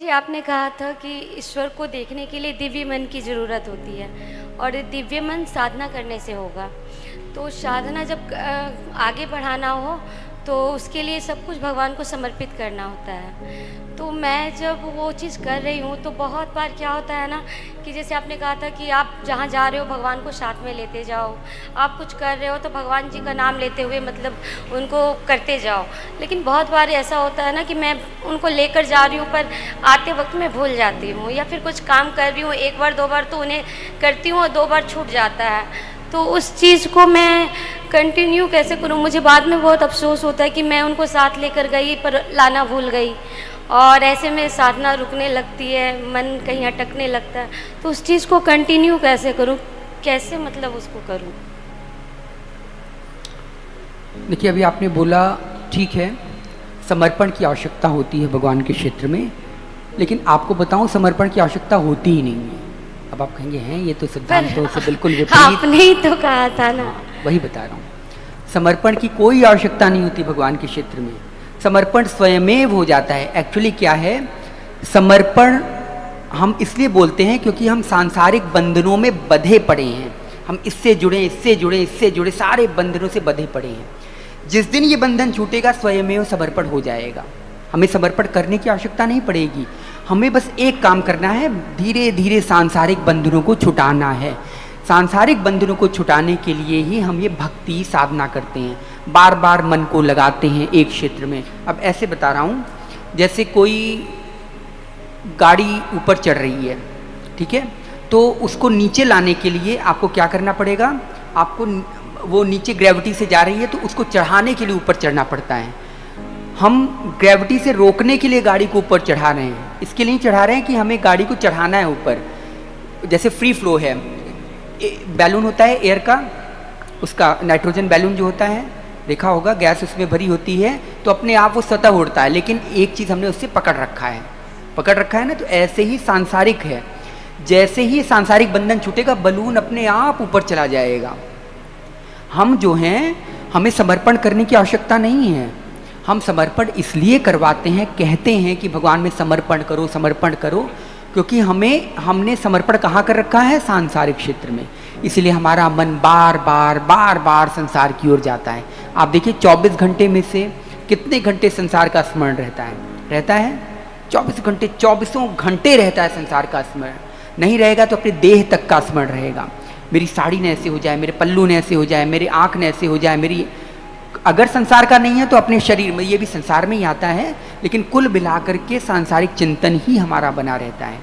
जी, आपने कहा था कि ईश्वर को देखने के लिए दिव्य मन की ज़रूरत होती है और दिव्य मन साधना करने से होगा। तो साधना जब आगे बढ़ाना हो तो उसके लिए सब कुछ भगवान को समर्पित करना होता है। तो मैं जब वो चीज़ कर रही हूँ तो बहुत बार क्या होता है ना कि जैसे आपने कहा था कि आप जहाँ जा रहे हो भगवान को साथ में लेते जाओ, आप कुछ कर रहे हो तो भगवान जी का नाम लेते हुए मतलब उनको करते जाओ। लेकिन बहुत बार ऐसा होता है ना कि मैं उनको लेकर जा रही हूँ पर आते वक्त मैं भूल जाती हूँ, या फिर कुछ काम कर रही हूँ एक बार दो बार तो उन्हें करती हूँ और दो बार छूट जाता है। तो उस चीज़ को मैं कंटिन्यू कैसे करूँ? मुझे बाद में बहुत अफसोस होता है कि मैं उनको साथ लेकर गई पर लाना भूल गई, और ऐसे में साधना रुकने लगती है, मन कहीं अटकने लगता है। तो उस चीज़ को कंटिन्यू कैसे करूँ, कैसे मतलब उसको करूँ? देखिए, अभी आपने बोला ठीक है, समर्पण की आवश्यकता होती है भगवान के क्षेत्र में, लेकिन आपको बताऊं समर्पण की आवश्यकता होती ही नहीं है। अब आप कहेंगे हैं ये तो सिद्धांतों से बिल्कुल विपरीत। आपने ही तो कहा था ना। वही बता रहा हूँ, समर्पण की कोई आवश्यकता नहीं होती भगवान के क्षेत्र में। समर्पण स्वयमेव हो जाता है। एक्चुअली क्या है, समर्पण हम इसलिए बोलते हैं क्योंकि हम सांसारिक बंधनों में बंधे पड़े हैं। हम इससे जुड़े, इससे जुड़े, इससे जुड़े, सारे बंधनों से बंधे पड़े हैं। जिस दिन ये बंधन छूटेगा स्वयमेव समर्पण हो जाएगा। हमें समर्पण करने की आवश्यकता नहीं पड़ेगी। हमें बस एक काम करना है, धीरे धीरे सांसारिक बंधनों को छुटाना है। सांसारिक बंधनों को छुटाने के लिए ही हम ये भक्ति साधना करते हैं, बार बार मन को लगाते हैं एक क्षेत्र में। अब ऐसे बता रहा हूँ, जैसे कोई गाड़ी ऊपर चढ़ रही है, ठीक है, तो उसको नीचे लाने के लिए आपको क्या करना पड़ेगा? आपको वो नीचे ग्रेविटी से जा रही है तो उसको चढ़ाने के लिए ऊपर चढ़ना पड़ता है। हम ग्रेविटी से रोकने के लिए गाड़ी को ऊपर चढ़ा रहे हैं, इसके लिए चढ़ा रहे हैं कि हमें गाड़ी को चढ़ाना है ऊपर। जैसे फ्री फ्लो है, बैलून होता है एयर का, उसका नाइट्रोजन बैलून जो होता है, देखा होगा, गैस उसमें भरी होती है तो अपने आप वो सतह उड़ता है, लेकिन एक चीज़ हमने उससे पकड़ रखा है ना। तो ऐसे ही सांसारिक है, जैसे ही सांसारिक बंधन छूटेगा बलून अपने आप ऊपर चला जाएगा। हम जो हैं, हमें समर्पण करने की आवश्यकता नहीं है। हम समर्पण इसलिए करवाते हैं, कहते हैं कि भगवान में समर्पण करो, समर्पण करो, क्योंकि हमने समर्पण कहाँ कर रखा है? सांसारिक क्षेत्र में। इसलिए हमारा मन बार बार संसार की ओर जाता है। आप देखिए 24 घंटे में से कितने घंटे संसार का स्मरण रहता है 24 घंटे, 24 घंटे रहता है संसार का स्मरण। नहीं रहेगा तो अपने देह तक का स्मरण रहेगा। मेरी साड़ी ने ऐसे हो जाए, मेरे पल्लू ने ऐसे हो जाए, मेरी आँख ने ऐसे हो जाए, मेरी, अगर संसार का नहीं है तो अपने शरीर में, ये भी संसार में ही आता है, लेकिन कुल मिलाकर के सांसारिक चिंतन ही हमारा बना रहता है।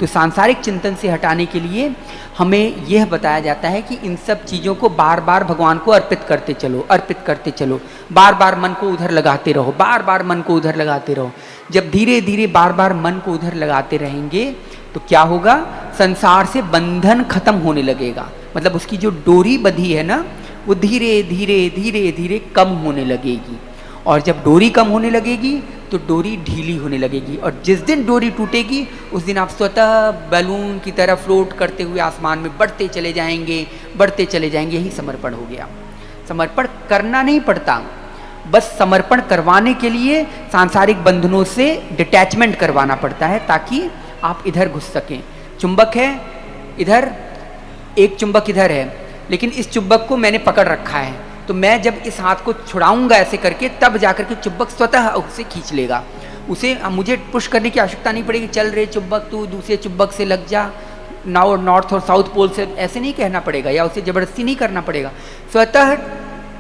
तो सांसारिक चिंतन से हटाने के लिए हमें यह बताया जाता है कि इन सब चीज़ों को बार बार भगवान को अर्पित करते चलो, बार बार मन को उधर लगाते रहो, बार बार मन को उधर लगाते रहो। जब धीरे धीरे बार बार मन को उधर लगाते रहेंगे तो क्या होगा? संसार से बंधन खत्म होने लगेगा। मतलब उसकी जो डोरी बंधी है ना, वो धीरे धीरे कम होने लगेगी। और जब डोरी कम होने लगेगी तो डोरी ढीली होने लगेगी, और जिस दिन डोरी टूटेगी उस दिन आप स्वतः बैलून की तरह फ्लोट करते हुए आसमान में बढ़ते चले जाएंगे। यही समर्पण हो गया। समर्पण करना नहीं पड़ता, बस समर्पण करवाने के लिए सांसारिक बंधनों से डिटैचमेंट करवाना पड़ता है, ताकि आप इधर घुस सकें। चुंबक है इधर, एक चुंबक इधर है, लेकिन इस चुंबक को मैंने पकड़ रखा है, तो मैं जब इस हाथ को छुड़ाऊंगा ऐसे करके, तब जाकर के चुंबक स्वतः उसे खींच लेगा। उसे मुझे पुश करने की आवश्यकता नहीं पड़ेगी, चल रहे चुंबक तू दूसरे चुंबक से लग जा, नॉर्थ और साउथ पोल से, ऐसे नहीं कहना पड़ेगा, या उसे जबरदस्ती नहीं करना पड़ेगा, स्वतः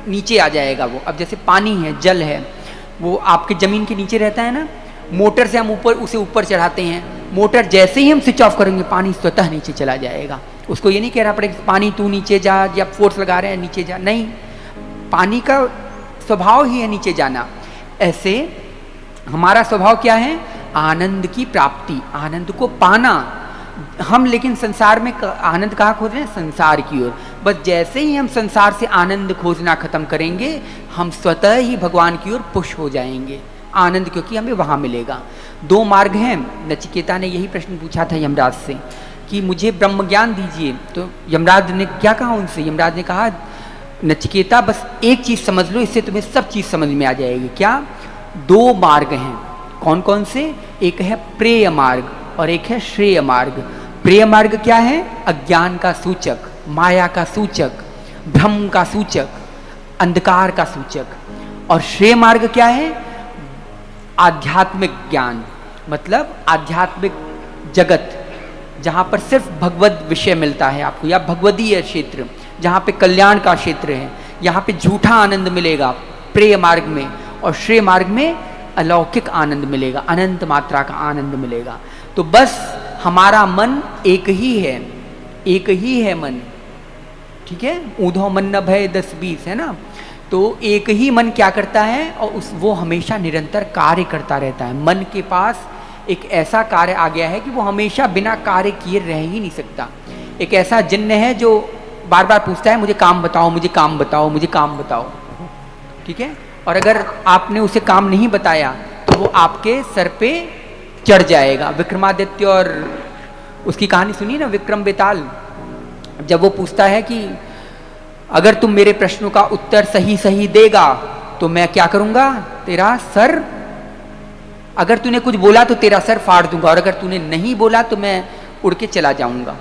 नीचे आ जाएगा वो। अब जैसे पानी है, जल है, वो आपके ज़मीन के नीचे रहता है ना, मोटर से हम उसे ऊपर चढ़ाते हैं, मोटर जैसे ही हम स्विच ऑफ करेंगे पानी स्वतः नीचे चला जाएगा। उसको ये नहीं कहना पड़ेगा पानी तू नीचे जा, या फोर्स लगा रहे हैं नीचे जा, नहीं, पानी का स्वभाव ही है नीचे जाना। ऐसे हमारा स्वभाव क्या है? आनंद की प्राप्ति, आनंद को पाना। हम लेकिन संसार में आनंद कहाँ खोज रहे हैं? संसार की ओर। बस जैसे ही हम संसार से आनंद खोजना खत्म करेंगे, हम स्वतः ही भगवान की ओर पुश हो जाएंगे आनंद, क्योंकि हमें वहाँ मिलेगा। 2 मार्ग हैं। नचिकेता ने यही प्रश्न पूछा था यमराज से कि मुझे ब्रह्म ज्ञान दीजिए, तो यमराज ने क्या कहा उनसे? यमराज ने कहा नचिकेता बस एक चीज़ समझ लो, इससे तुम्हें सब चीज़ समझ में आ जाएगी। क्या? 2 मार्ग हैं। कौन कौन से? एक है प्रेय मार्ग और एक है श्रेय मार्ग। प्रेय मार्ग क्या है? अज्ञान का सूचक, माया का सूचक, भ्रम का सूचक, अंधकार का सूचक। और श्रेय मार्ग क्या है? आध्यात्मिक ज्ञान, मतलब आध्यात्मिक जगत, जहाँ पर सिर्फ भगवत विषय मिलता है आपको, या भगवदीय क्षेत्र, जहाँ पे कल्याण का क्षेत्र है, यहाँ पे झूठा आनंद मिलेगा प्रेय मार्ग में, और श्रेय मार्ग में अलौकिक आनंद मिलेगा, अनंत मात्रा का आनंद मिलेगा। तो बस हमारा मन एक ही है, एक ही है मन, ठीक है? ऊधो मन न भय 10-20 है ना। तो एक ही मन क्या करता है, और वो हमेशा निरंतर कार्य करता रहता है। मन के पास एक ऐसा कार्य आ गया है कि वो हमेशा बिना कार्य किए रह ही नहीं सकता। एक ऐसा जिन्न है जो बार बार पूछता है मुझे काम बताओ, मुझे काम बताओ, मुझे काम बताओ, ठीक है? और अगर आपने उसे काम नहीं बताया तो वो आपके सर पे चढ़ जाएगा। विक्रमादित्य और उसकी कहानी सुनी ना, विक्रम बेताल, जब वो पूछता है कि अगर तुम मेरे प्रश्नों का उत्तर सही सही देगा तो मैं क्या करूंगा, तेरा सर, अगर तूने कुछ बोला तो तेरा सर फाड़ दूंगा, और अगर तूने नहीं बोला तो मैं उड़ के चला जाऊंगा,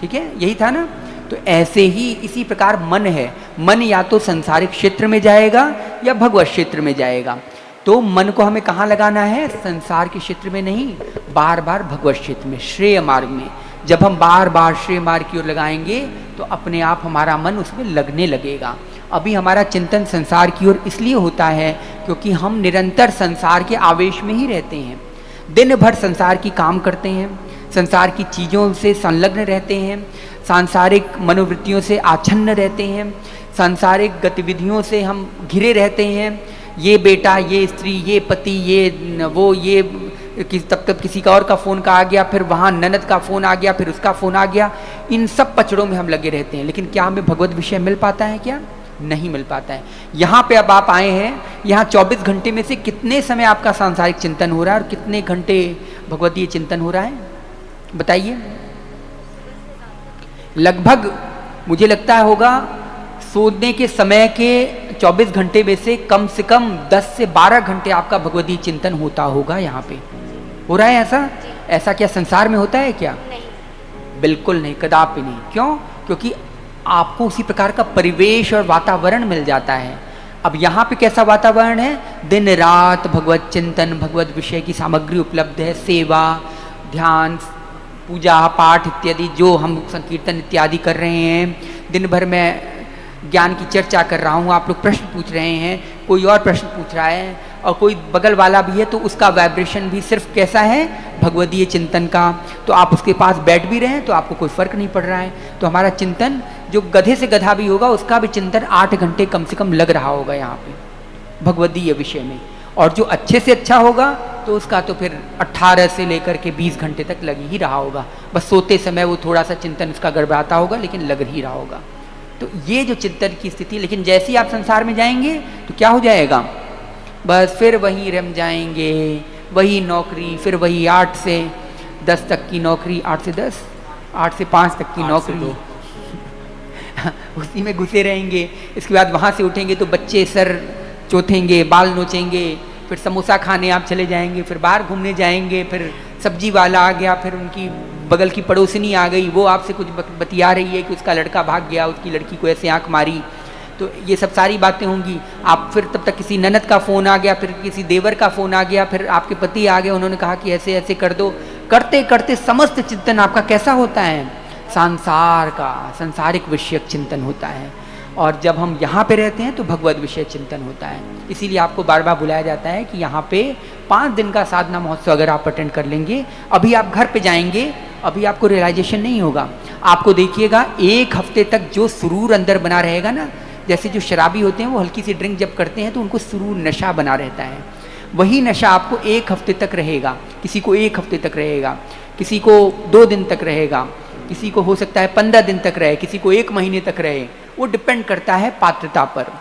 ठीक है? यही था ना। तो ऐसे ही इसी प्रकार मन है। मन या तो संसारिक क्षेत्र में जाएगा या भगवत क्षेत्र में जाएगा। तो मन को हमें कहाँ लगाना है? संसार के क्षेत्र में नहीं, बार बार भगवत क्षेत्र में, श्रेय मार्ग में। जब हम बार बार श्रेय मार्ग की ओर लगाएंगे तो अपने आप हमारा मन उसमें लगने लगेगा। अभी हमारा चिंतन संसार की ओर इसलिए होता है क्योंकि हम निरंतर संसार के आवेश में ही रहते हैं, दिन भर संसार की काम करते हैं, संसार की चीज़ों से संलग्न रहते हैं, सांसारिक मनोवृत्तियों से आच्छन्न रहते हैं, सांसारिक गतिविधियों से हम घिरे रहते हैं। ये बेटा, ये स्त्री, ये पति, ये वो, ये तब तक किसी का और का फ़ोन का आ गया, फिर वहाँ ननद का फ़ोन आ गया, फिर उसका फ़ोन आ गया। इन सब पचड़ों में हम लगे रहते हैं। लेकिन क्या हमें भगवत विषय मिल पाता है? क्या नहीं मिल पाता है। यहाँ पे अब आप आए हैं, यहाँ 24 घंटे में से कितने समय आपका सांसारिक चिंतन हो रहा है और कितने घंटे भगवतीय चिंतन हो रहा है? बताइए। लगभग मुझे लगता होगा सोने के समय के 24 घंटे में से कम 10 से 12 घंटे आपका भगवतीय चिंतन होता होगा। यहाँ पे हो रहा है ऐसा? ऐसा क्या संसार में होता है क्या? नहीं, बिल्कुल नहीं, कदापि नहीं। क्यों? क्योंकि आपको उसी प्रकार का परिवेश और वातावरण मिल जाता है। अब यहाँ पे कैसा वातावरण है? दिन रात भगवत चिंतन, भगवत विषय की सामग्री उपलब्ध है, सेवा, ध्यान, पूजा पाठ इत्यादि जो हम संकीर्तन इत्यादि कर रहे हैं। दिन भर मैं ज्ञान की चर्चा कर रहा हूँ, आप लोग प्रश्न पूछ रहे हैं, कोई और प्रश्न पूछ रहा है, और कोई बगल वाला भी है तो उसका वाइब्रेशन भी सिर्फ कैसा है? भगवदीय चिंतन का। तो आप उसके पास बैठ भी रहे हैं तो आपको कोई फर्क नहीं पड़ रहा है। तो हमारा चिंतन, जो गधे से गधा भी होगा उसका भी चिंतन 8 घंटे कम से कम लग रहा होगा यहाँ पे भगवदीय विषय में। और जो अच्छे से अच्छा होगा तो उसका तो फिर 18 से लेकर के 20 घंटे तक लग ही रहा होगा। बस सोते समय वो थोड़ा सा चिंतन उसका गड़बड़ाता होगा, लेकिन लग ही रहा होगा। तो ये जो चिंतन की स्थिति, लेकिन जैसे ही आप संसार में जाएंगे तो क्या हो जाएगा? बस फिर वहीं रम जाएंगे, वही नौकरी, फिर वही 8 से 10 तक की नौकरी, 8 से 10, 8 से 5 तक की नौकरी उसी में घुसे रहेंगे। इसके बाद वहाँ से उठेंगे तो बच्चे सर चोथेंगे, बाल नोचेंगे, फिर समोसा खाने आप चले जाएंगे, फिर बाहर घूमने जाएंगे, फिर सब्जी वाला आ गया, फिर उनकी बगल की पड़ोसिनी आ गई, वो आपसे कुछ बतिया रही है कि उसका लड़का भाग गया, उसकी लड़की को ऐसे आंख मारी। तो ये सब सारी बातें होंगी। आप फिर तब तक किसी ननद का फ़ोन आ गया, फिर किसी देवर का फ़ोन आ गया, फिर आपके पति आ गए, उन्होंने कहा कि ऐसे ऐसे कर दो। करते करते समस्त चिंतन आपका कैसा होता है? संसार का, संसारिक विषयक चिंतन होता है। और जब हम यहाँ पे रहते हैं तो भगवत विषय चिंतन होता है। इसीलिए आपको बार बार बुलाया जाता है कि यहाँ पे 5 दिन का साधना महोत्सव अगर आप अटेंड कर लेंगे, अभी आप घर पे जाएंगे, अभी आपको रियलाइजेशन नहीं होगा। आपको देखिएगा 1 हफ्ते तक जो सुरूर अंदर बना रहेगा ना, जैसे जो शराबी होते हैं वो हल्की सी ड्रिंक जब करते हैं तो उनको सुरूर नशा बना रहता है, वही नशा आपको 1 हफ्ते तक रहेगा। किसी को 1 हफ्ते तक रहेगा, किसी को 2 दिन तक रहेगा, किसी को हो सकता है 15 दिन तक रहे, किसी को 1 महीने तक रहे। वो डिपेंड करता है पात्रता पर।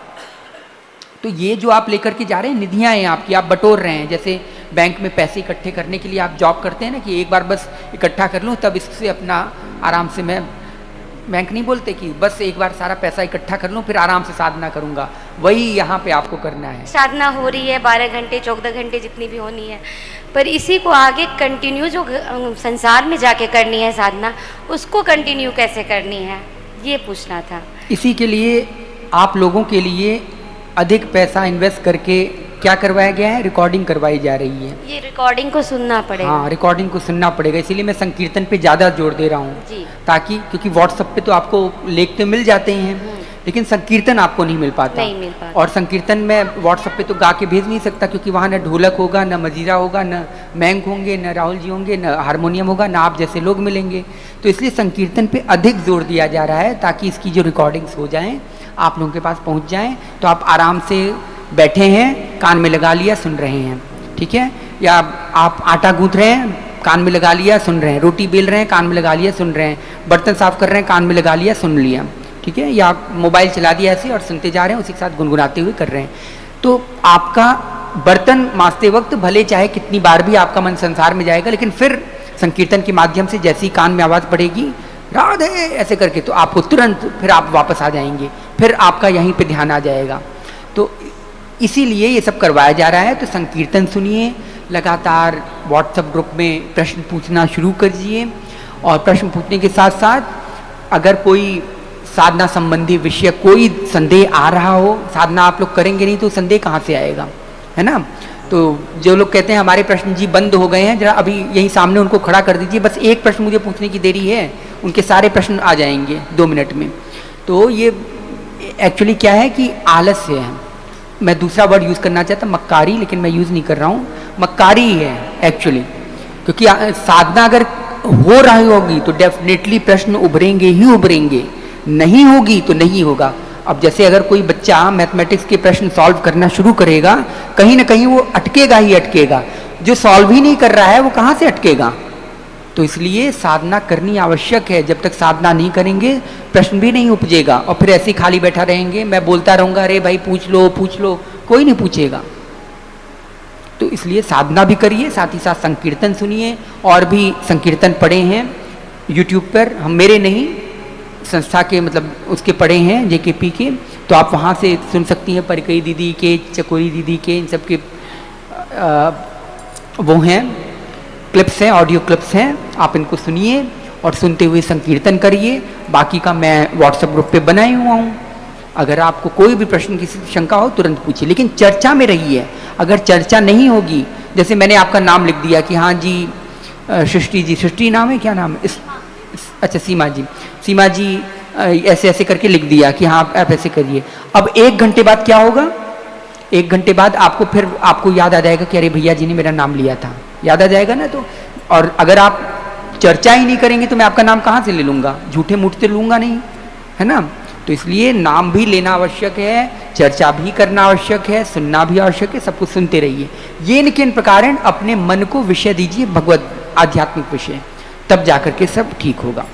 तो ये जो आप लेकर के जा रहे हैं निधियाँ हैं आपकी, आप बटोर रहे हैं। जैसे बैंक में पैसे इकट्ठे करने के लिए आप जॉब करते हैं ना, कि एक बार बस इकट्ठा कर लूँ तब इससे अपना आराम से, मैं बैंक नहीं बोलते कि बस एक बार सारा पैसा इकट्ठा कर लूँ फिर आराम से साधना करूँगा। वही यहाँ पे आपको करना है। साधना हो रही है 12 घंटे 14 घंटे जितनी भी होनी है, पर इसी को आगे कंटिन्यू जो संसार में जाके करनी है साधना, उसको कंटिन्यू कैसे करनी है, ये पूछना था। इसी के लिए आप लोगों के लिए अधिक पैसा इन्वेस्ट करके क्या करवाया गया है, रिकॉर्डिंग करवाई जा रही है। ये रिकॉर्डिंग को सुनना पड़ेगा। हाँ, रिकॉर्डिंग को सुनना पड़ेगा, इसीलिए मैं संकीर्तन पे ज़्यादा जोर दे रहा हूँ जी। ताकि, क्योंकि व्हाट्सएप पे तो आपको लेख तो मिल जाते हैं लेकिन संकीर्तन आपको नहीं मिल पाता। नहीं मिल पाता। और संकीर्तन में व्हाट्सएप पे तो गा के भेज नहीं सकता, क्योंकि वहाँ न ढोलक होगा, न मजीरा होगा, न मैंग होंगे, न राहुल जी होंगे, न हारमोनियम होगा, न आप जैसे लोग मिलेंगे। तो इसलिए संकीर्तन पे अधिक जोर दिया जा रहा है ताकि इसकी जो रिकॉर्डिंग्स हो जाएं, आप लोगों के पास पहुँच जाएं, तो आप आराम से बैठे हैं, कान में लगा लिया, सुन रहे हैं, ठीक है। या आप आटा गूँथ रहे हैं, कान में लगा लिया, सुन रहे हैं, रोटी बेल रहे हैं, कान में लगा लिया, सुन रहे हैं, बर्तन साफ कर रहे हैं, कान में लगा लिया, सुन लिया, ठीक है। या मोबाइल चला दिया ऐसे और सुनते जा रहे हैं, उसी के साथ गुनगुनाते हुए कर रहे हैं। तो आपका बर्तन मांजते वक्त भले चाहे कितनी बार भी आपका मन संसार में जाएगा, लेकिन फिर संकीर्तन के माध्यम से जैसी कान में आवाज़ पड़ेगी राधे ऐसे करके, तो आपको तुरंत फिर आप वापस आ जाएंगे, फिर आपका यहीं पे ध्यान आ जाएगा। तो इसीलिए ये सब करवाया जा रहा है। तो संकीर्तन सुनिए, लगातार व्हाट्सएप ग्रुप में प्रश्न पूछना शुरू करिए, और प्रश्न पूछने के साथ साथ अगर कोई साधना संबंधी विषय कोई संदेह आ रहा हो, साधना आप लोग करेंगे नहीं तो संदेह कहाँ से आएगा, है ना। तो जो लोग कहते हैं हमारे प्रश्न जी बंद हो गए हैं, जरा अभी यहीं सामने उनको खड़ा कर दीजिए, बस एक प्रश्न मुझे पूछने की देरी है, उनके सारे प्रश्न आ जाएंगे 2 मिनट में। तो ये एक्चुअली क्या है कि आलस्य है, मैं दूसरा वर्ड यूज़ करना चाहता मक्कारी, लेकिन मैं यूज़ नहीं कर रहा हूँ, मक्कारी है एक्चुअली। क्योंकि साधना अगर हो रही होगी तो डेफिनेटली प्रश्न उभरेंगे ही उभरेंगे, नहीं होगी तो नहीं होगा। अब जैसे अगर कोई बच्चा मैथमेटिक्स के प्रश्न सॉल्व करना शुरू करेगा, कहीं ना कहीं वो अटकेगा ही अटकेगा, जो सॉल्व ही नहीं कर रहा है वो कहाँ से अटकेगा। तो इसलिए साधना करनी आवश्यक है, जब तक साधना नहीं करेंगे प्रश्न भी नहीं उपजेगा, और फिर ऐसे ही खाली बैठा रहेंगे, मैं बोलता रहूँगा अरे भाई पूछ लो, कोई नहीं पूछेगा। तो इसलिए साधना भी करिए, साथ ही साथ संकीर्तन सुनिए, और भी संकीर्तन पढ़े हैं यूट्यूब पर, हम मेरे नहीं संस्था के मतलब उसके पढ़े हैं JKP के, तो आप वहाँ से सुन सकती हैं, परिकई दीदी के, चकोरी दीदी के, इन सब के वो हैं क्लिप्स हैं, ऑडियो क्लिप्स हैं, आप इनको सुनिए और सुनते हुए संकीर्तन करिए। बाकी का मैं व्हाट्सएप ग्रुप पे बनाए हुआ हूँ, अगर आपको कोई भी प्रश्न की शंका हो तुरंत पूछिए, लेकिन चर्चा में रहिए। अगर चर्चा नहीं होगी, जैसे मैंने आपका नाम लिख दिया कि हाँ जी सृष्टि जी, सृष्टि नाम है, क्या नाम है अच्छा सीमा जी ऐसे ऐसे करके लिख दिया कि हाँ आप ऐसे करिए। अब 1 घंटे बाद क्या होगा, 1 घंटे बाद आपको याद आ जाएगा कि अरे भैया जी ने मेरा नाम लिया था, याद आ जाएगा ना। तो और अगर आप चर्चा ही नहीं करेंगे तो मैं आपका नाम कहाँ से ले लूँगा, झूठे मूठ से लूँगा नहीं, है ना। तो इसलिए नाम भी लेना आवश्यक है, चर्चा भी करना आवश्यक है, सुनना भी आवश्यक है, सब कुछ सुनते रहिए। ये किन प्रकार अपने मन को विषय दीजिए, भगवत आध्यात्मिक विषय, तब जाकर के सब ठीक होगा।